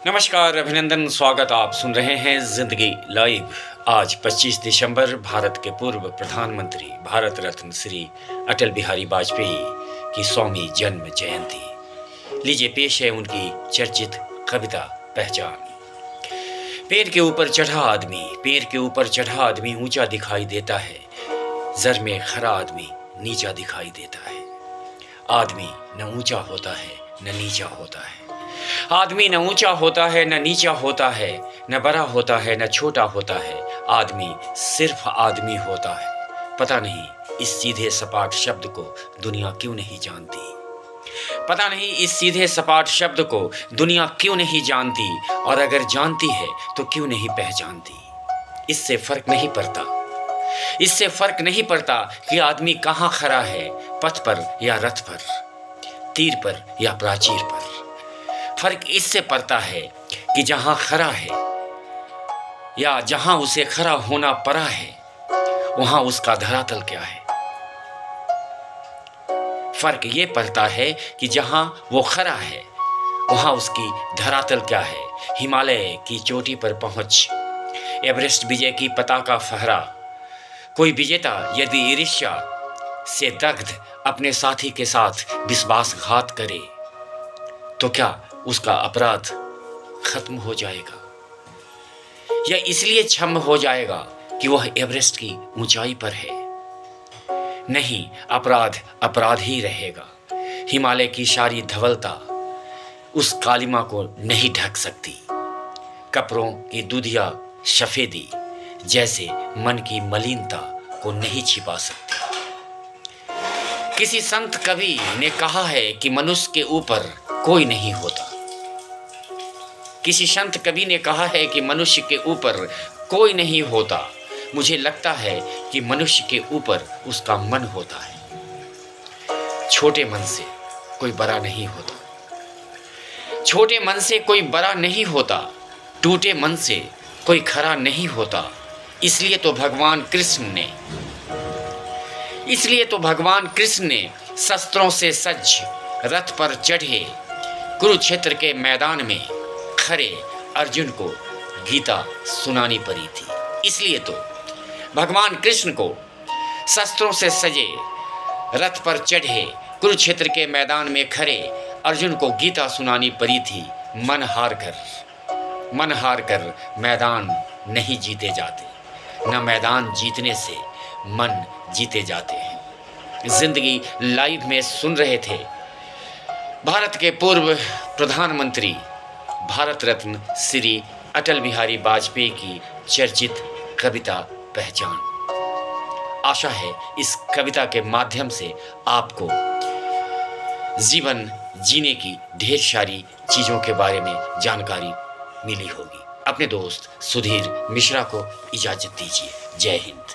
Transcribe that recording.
नमस्कार, अभिनंदन, स्वागत। आप सुन रहे हैं जिंदगी लाइव। आज 25 दिसंबर भारत के पूर्व प्रधानमंत्री भारत रत्न श्री अटल बिहारी वाजपेयी की 100वीं जन्म जयंती। लीजिए पेश है उनकी चर्चित कविता पहचान। पेड़ के ऊपर चढ़ा आदमी ऊंचा दिखाई देता है, जर में खरा आदमी नीचा दिखाई देता है। आदमी न ऊंचा होता है न नीचा होता है, आदमी न ऊंचा होता है न नीचा होता है, न बड़ा होता है न छोटा होता है, आदमी सिर्फ आदमी होता है। पता नहीं इस सीधे सपाट शब्द को दुनिया क्यों नहीं जानती, पता नहीं इस सीधे सपाट शब्द को दुनिया क्यों नहीं जानती, और अगर जानती है तो क्यों नहीं पहचानती। इससे फर्क नहीं पड़ता कि आदमी कहाँ खड़ा है, पथ पर या रथ पर, तीर पर या प्राचीर पर। फर्क इससे पड़ता है कि जहां खड़ा है या जहां उसे खड़ा होना पड़ा है, वहां उसका धरातल क्या है। फर्क ये पड़ता है कि जहां वो खड़ा है वहां उसकी धरातल क्या है। हिमालय की चोटी पर पहुंच एवरेस्ट विजय की पताका फहरा। कोई विजेता यदि ईर्ष्या से दग्ध अपने साथी के साथ विश्वासघात करे तो क्या उसका अपराध खत्म हो जाएगा, या इसलिए क्षम हो जाएगा कि वह एवरेस्ट की ऊंचाई पर है? नहीं, अपराध ही रहेगा। हिमालय की सारी धवलता उस कालिमा को नहीं ढक सकती। कपड़ों की दूधिया सफेदी जैसे मन की मलिनता को नहीं छिपा सकती। किसी संत कवि ने कहा है कि मनुष्य के ऊपर कोई नहीं होता। किसी संत कवि ने कहा है कि मनुष्य के ऊपर कोई नहीं होता। मुझे लगता है कि मनुष्य के ऊपर उसका मन होता है। छोटे मन से कोई बड़ा नहीं होता, छोटे मन से कोई बड़ा नहीं होता, टूटे मन से कोई खरा नहीं होता। इसलिए तो भगवान कृष्ण ने शस्त्रों से सज्ज रथ पर चढ़े कुरुक्षेत्र के मैदान में खरे अर्जुन को गीता सुनानी पड़ी थी। इसलिए तो भगवान कृष्ण को शस्त्रों से सजे रथ पर चढ़े कुरुक्षेत्र के मैदान में खरे अर्जुन को गीता सुनानी पड़ी थी। मन हार कर मैदान नहीं जीते जाते, न मैदान जीतने से मन जीते जाते हैं। जिंदगी लाइव में सुन रहे थे भारत के पूर्व प्रधानमंत्री भारत रत्न श्री अटल बिहारी वाजपेयी की चर्चित कविता पहचान। आशा है इस कविता के माध्यम से आपको जीवन जीने की ढेर सारी चीज़ों के बारे में जानकारी मिली होगी। अपने दोस्त सुधीर मिश्रा को इजाज़त दीजिए। जय हिंद।